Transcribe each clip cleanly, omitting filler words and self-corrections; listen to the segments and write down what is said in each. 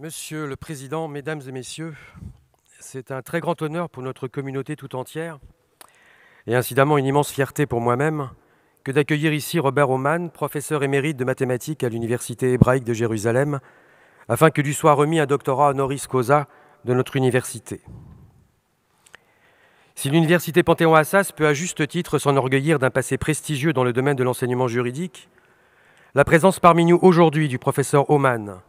Monsieur le Président, Mesdames et Messieurs, c'est un très grand honneur pour notre communauté tout entière et incidemment une immense fierté pour moi-même que d'accueillir ici Robert Aumann, professeur émérite de mathématiques à l'Université hébraïque de Jérusalem, afin que lui soit remis un doctorat honoris causa de notre université. Si l'Université Panthéon-Assas peut à juste titre s'enorgueillir d'un passé prestigieux dans le domaine de l'enseignement juridique, la présence parmi nous aujourd'hui du professeur Aumann,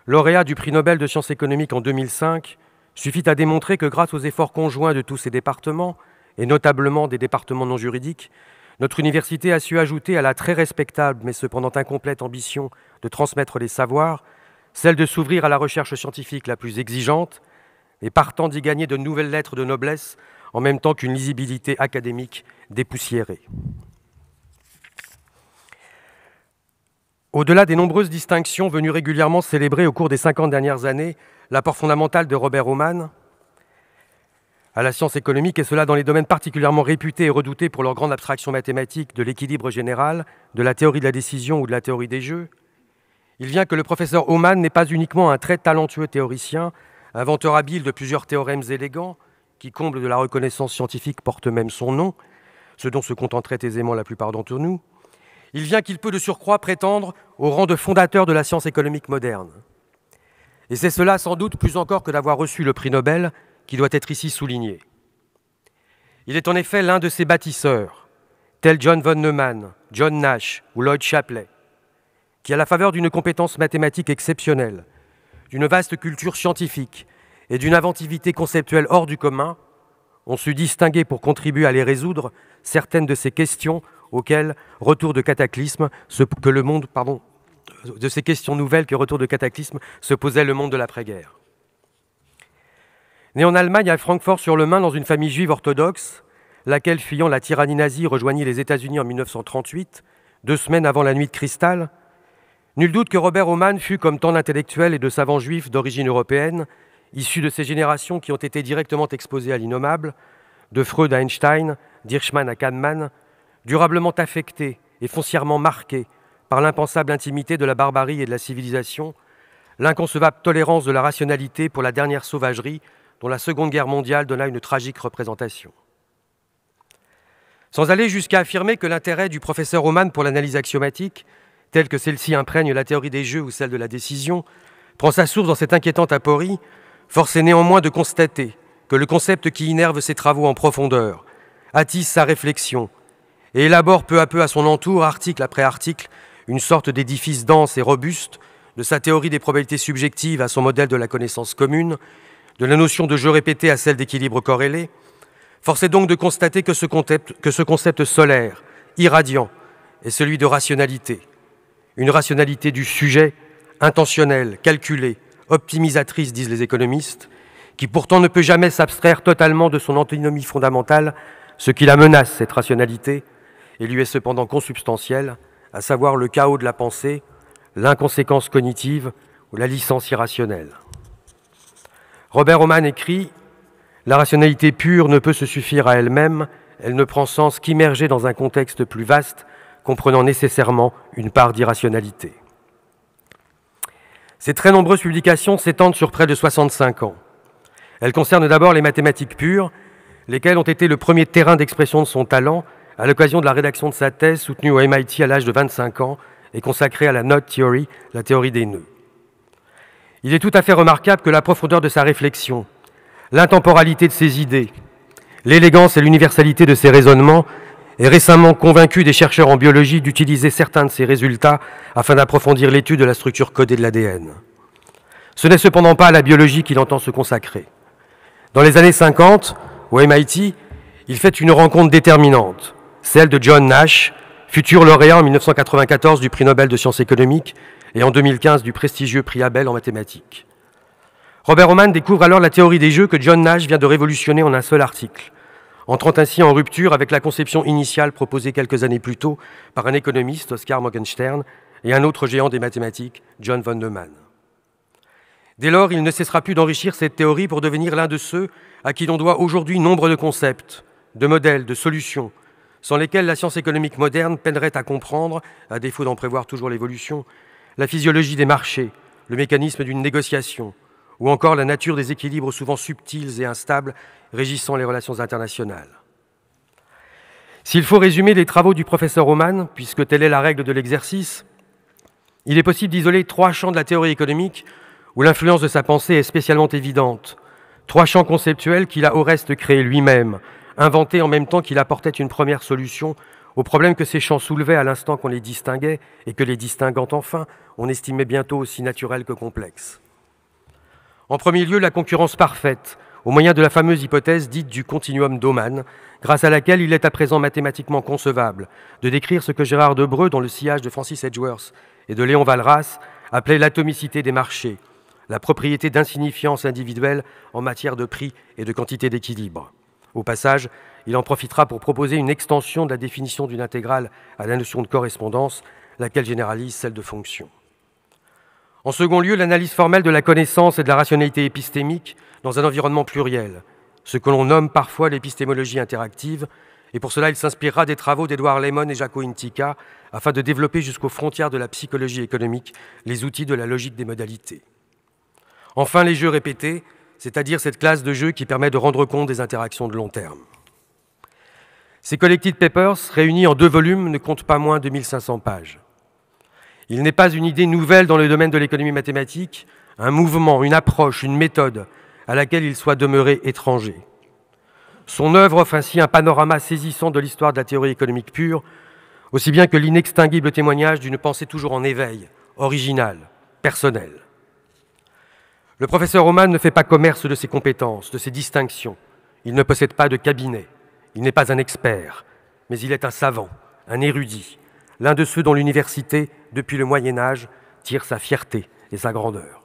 lauréat du prix Nobel de sciences économiques en 2005, suffit à démontrer que grâce aux efforts conjoints de tous ces départements, et notablement des départements non juridiques, notre université a su ajouter à la très respectable mais cependant incomplète ambition de transmettre les savoirs, celle de s'ouvrir à la recherche scientifique la plus exigeante et partant d'y gagner de nouvelles lettres de noblesse en même temps qu'une lisibilité académique dépoussiérée. Au-delà des nombreuses distinctions venues régulièrement célébrer au cours des 50 dernières années l'apport fondamental de Robert Aumann à la science économique, et cela dans les domaines particulièrement réputés et redoutés pour leur grande abstraction mathématique de l'équilibre général, de la théorie de la décision ou de la théorie des jeux, il vient que le professeur Aumann n'est pas uniquement un très talentueux théoricien, inventeur habile de plusieurs théorèmes élégants, qui, comble de la reconnaissance scientifique, porte même son nom, ce dont se contenteraient aisément la plupart d'entre nous. Il vient qu'il peut de surcroît prétendre au rang de fondateur de la science économique moderne. Et c'est cela sans doute plus encore que d'avoir reçu le prix Nobel qui doit être ici souligné. Il est en effet l'un de ces bâtisseurs, tels John von Neumann, John Nash ou Lloyd Shapley, qui, à la faveur d'une compétence mathématique exceptionnelle, d'une vaste culture scientifique et d'une inventivité conceptuelle hors du commun, ont su distinguer pour contribuer à les résoudre certaines de ces questions auxquelles retour de cataclysme de ces questions nouvelles que retour de cataclysme se posait le monde de l'après-guerre. Né en Allemagne à Francfort-sur-le-Main dans une famille juive orthodoxe, laquelle, fuyant la tyrannie nazie, rejoignit les États-Unis en 1938, 2 semaines avant la nuit de cristal, nul doute que Robert Aumann fut, comme tant d'intellectuels et de savants juifs d'origine européenne, issus de ces générations qui ont été directement exposées à l'innommable, de Freud à Einstein, d'Hirschman à Kahneman, durablement affecté et foncièrement marqué par l'impensable intimité de la barbarie et de la civilisation, l'inconcevable tolérance de la rationalité pour la dernière sauvagerie dont la Seconde Guerre mondiale donna une tragique représentation. Sans aller jusqu'à affirmer que l'intérêt du professeur Aumann pour l'analyse axiomatique, telle que celle-ci imprègne la théorie des jeux ou celle de la décision, prend sa source dans cette inquiétante aporie, force est néanmoins de constater que le concept qui innerve ses travaux en profondeur, attise sa réflexion et élabore peu à peu à son entour, article après article, une sorte d'édifice dense et robuste, de sa théorie des probabilités subjectives à son modèle de la connaissance commune, de la notion de jeu répété à celle d'équilibre corrélé, force est donc de constater que ce concept solaire, irradiant, est celui de rationalité. Une rationalité du sujet, intentionnelle, calculée, optimisatrice, disent les économistes, qui pourtant ne peut jamais s'abstraire totalement de son antinomie fondamentale, ce qui la menace, cette rationalité, et lui est cependant consubstantielle, à savoir le chaos de la pensée, l'inconséquence cognitive ou la licence irrationnelle. Robert Aumann écrit « La rationalité pure ne peut se suffire à elle-même, elle ne prend sens qu'immergée dans un contexte plus vaste, comprenant nécessairement une part d'irrationalité. » Ces très nombreuses publications s'étendent sur près de 65 ans. Elles concernent d'abord les mathématiques pures, lesquelles ont été le premier terrain d'expression de son talent à l'occasion de la rédaction de sa thèse soutenue au MIT à l'âge de 25 ans et consacrée à la knot theory, la théorie des nœuds. Il est tout à fait remarquable que la profondeur de sa réflexion, l'intemporalité de ses idées, l'élégance et l'universalité de ses raisonnements aient récemment convaincu des chercheurs en biologie d'utiliser certains de ses résultats afin d'approfondir l'étude de la structure codée de l'ADN. Ce n'est cependant pas à la biologie qu'il entend se consacrer. Dans les années 50, au MIT, il fait une rencontre déterminante, celle de John Nash, futur lauréat en 1994 du prix Nobel de sciences économiques et en 2015 du prestigieux prix Abel en mathématiques. Robert Aumann découvre alors la théorie des jeux que John Nash vient de révolutionner en un seul article, entrant ainsi en rupture avec la conception initiale proposée quelques années plus tôt par un économiste, Oskar Morgenstern, et un autre géant des mathématiques, John von Neumann. Dès lors, il ne cessera plus d'enrichir cette théorie pour devenir l'un de ceux à qui l'on doit aujourd'hui nombre de concepts, de modèles, de solutions, sans lesquels la science économique moderne peinerait à comprendre, à défaut d'en prévoir toujours l'évolution, la physiologie des marchés, le mécanisme d'une négociation, ou encore la nature des équilibres souvent subtils et instables régissant les relations internationales. S'il faut résumer les travaux du professeur Aumann, puisque telle est la règle de l'exercice, il est possible d'isoler 3 champs de la théorie économique où l'influence de sa pensée est spécialement évidente. 3 champs conceptuels qu'il a au reste créés lui-même, inventés en même temps qu'il apportait une première solution aux problèmes que ces champs soulevaient à l'instant qu'on les distinguait et que les distinguant enfin, on estimait bientôt aussi naturels que complexes. En premier lieu, la concurrence parfaite, au moyen de la fameuse hypothèse dite du continuum d'Aumann, grâce à laquelle il est à présent mathématiquement concevable de décrire ce que Gérard Debreu, dans le sillage de Francis Edgeworth et de Léon Walras, appelait l'atomicité des marchés, la propriété d'insignifiance individuelle en matière de prix et de quantité d'équilibre. Au passage, il en profitera pour proposer une extension de la définition d'une intégrale à la notion de correspondance, laquelle généralise celle de fonction. En second lieu, l'analyse formelle de la connaissance et de la rationalité épistémique dans un environnement pluriel, ce que l'on nomme parfois l'épistémologie interactive, et pour cela il s'inspirera des travaux d'Edouard Lemon et Jaco Intica afin de développer jusqu'aux frontières de la psychologie économique les outils de la logique des modalités. Enfin, les jeux répétés, c'est-à-dire cette classe de jeux qui permet de rendre compte des interactions de long terme. Ces Collected Papers, réunis en 2 volumes, ne comptent pas moins de 1500 pages. Il n'est pas une idée nouvelle dans le domaine de l'économie mathématique, un mouvement, une approche, une méthode à laquelle il soit demeuré étranger. Son œuvre offre ainsi un panorama saisissant de l'histoire de la théorie économique pure, aussi bien que l'inextinguible témoignage d'une pensée toujours en éveil, originale, personnelle. Le professeur Aumann ne fait pas commerce de ses compétences, de ses distinctions. Il ne possède pas de cabinet. Il n'est pas un expert, mais il est un savant, un érudit, l'un de ceux dont l'université, depuis le Moyen-Âge, tire sa fierté et sa grandeur.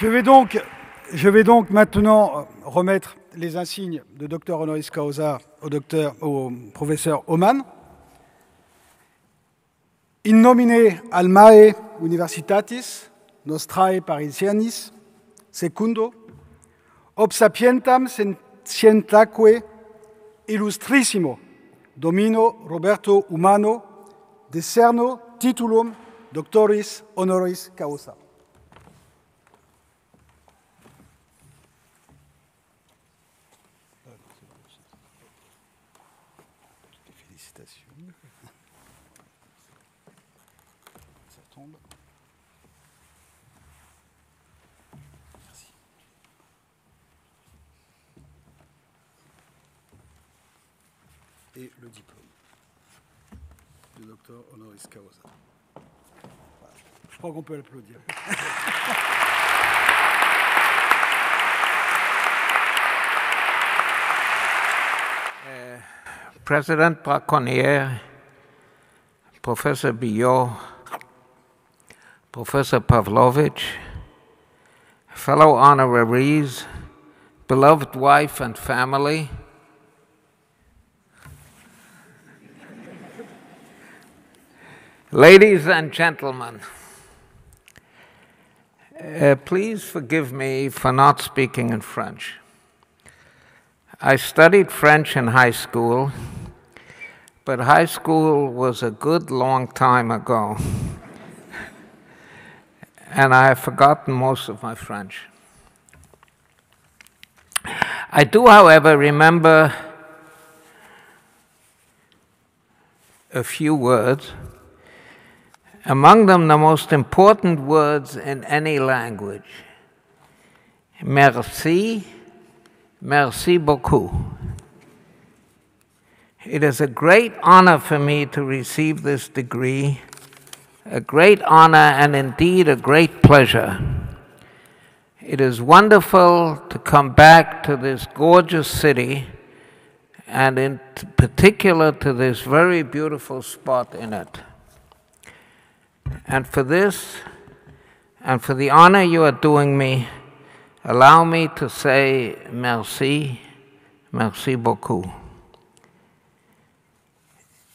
Je vais donc maintenant remettre les insignes de docteur honoris causa au professeur Aumann. In nomine almae universitatis nostrae Parisianis, secundo, ob sapientam scientaque illustrissimo domino Roberto Umano decerno titulum doctoris honoris causa. Ça tombe. Merci. Et le diplôme de docteur honoris causa. Voilà. Je crois qu'on peut l'applaudir. President Braconnier, Professor Billot, Professor Pavlovich, fellow honoraries, beloved wife and family, ladies and gentlemen, please forgive me for not speaking in French. I studied French in high school, but high school was a good long time ago, and I have forgotten most of my French. I do, however, remember a few words, among them the most important words in any language. Merci. Merci beaucoup. It is a great honor for me to receive this degree, a great honor and indeed a great pleasure. It is wonderful to come back to this gorgeous city and in particular to this very beautiful spot in it. And for this, and for the honor you are doing me, allow me to say merci, merci beaucoup.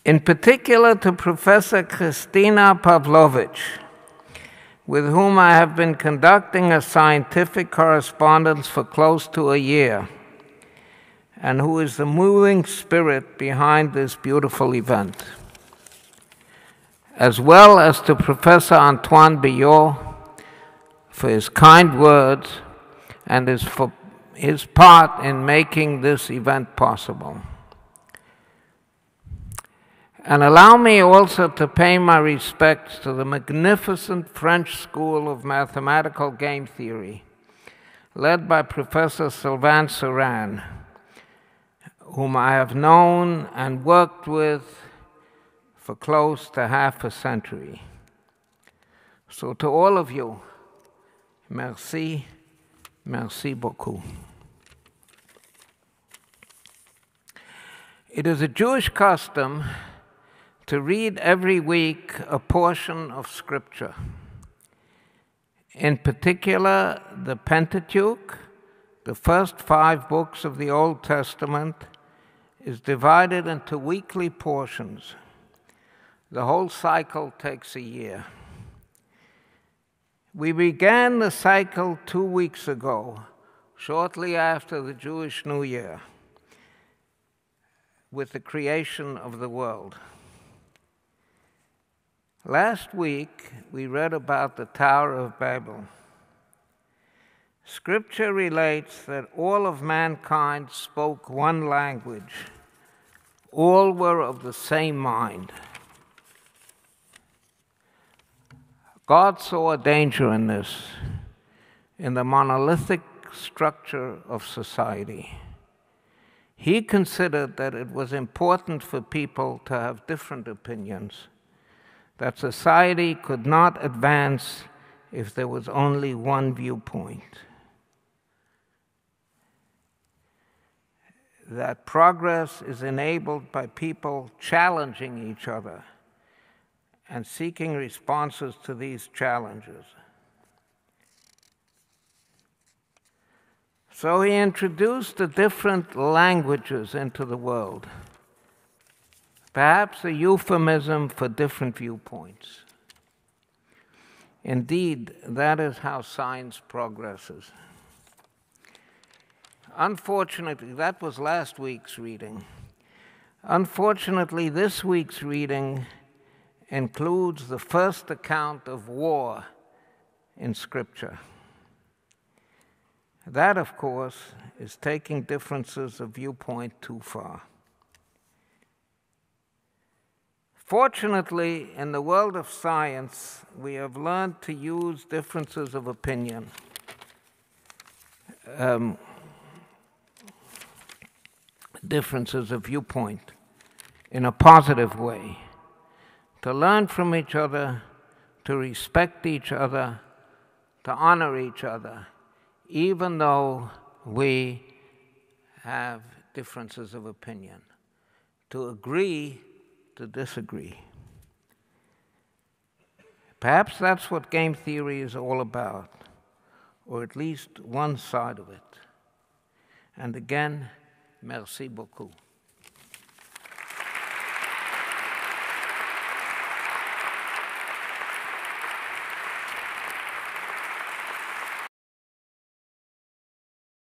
In particular to Professor Kristina Pavlovich, with whom I have been conducting a scientific correspondence for close to a year, and who is the moving spirit behind this beautiful event, as well as to Professor Antoine Biot for his kind words and for his part in making this event possible. And allow me also to pay my respects to the magnificent French School of Mathematical Game Theory, led by Professor Sylvain Cerin, whom I have known and worked with for close to half a century. So to all of you, merci, merci beaucoup. It is a Jewish custom to read every week a portion of Scripture. In particular, the Pentateuch, the first 5 books of the Old Testament, is divided into weekly portions. The whole cycle takes a year. We began the cycle 2 weeks ago, shortly after the Jewish New Year, with the creation of the world. Last week, we read about the Tower of Babel. Scripture relates that all of mankind spoke one language. All were of the same mind. God saw a danger in this, in the monolithic structure of society. He considered that it was important for people to have different opinions, that society could not advance if there was only one viewpoint, that progress is enabled by people challenging each other and seeking responses to these challenges. So he introduced the different languages into the world, perhaps a euphemism for different viewpoints. Indeed, that is how science progresses. Unfortunately, that was last week's reading. Unfortunately, this week's reading includes the first account of war in Scripture. That, of course, is taking differences of viewpoint too far. Fortunately, in the world of science, we have learned to use differences of opinion, differences of viewpoint, in a positive way, to learn from each other, to respect each other, to honor each other, even though we have differences of opinion, to agree to disagree. Perhaps that's what game theory is all about, or at least one side of it. And again, merci beaucoup.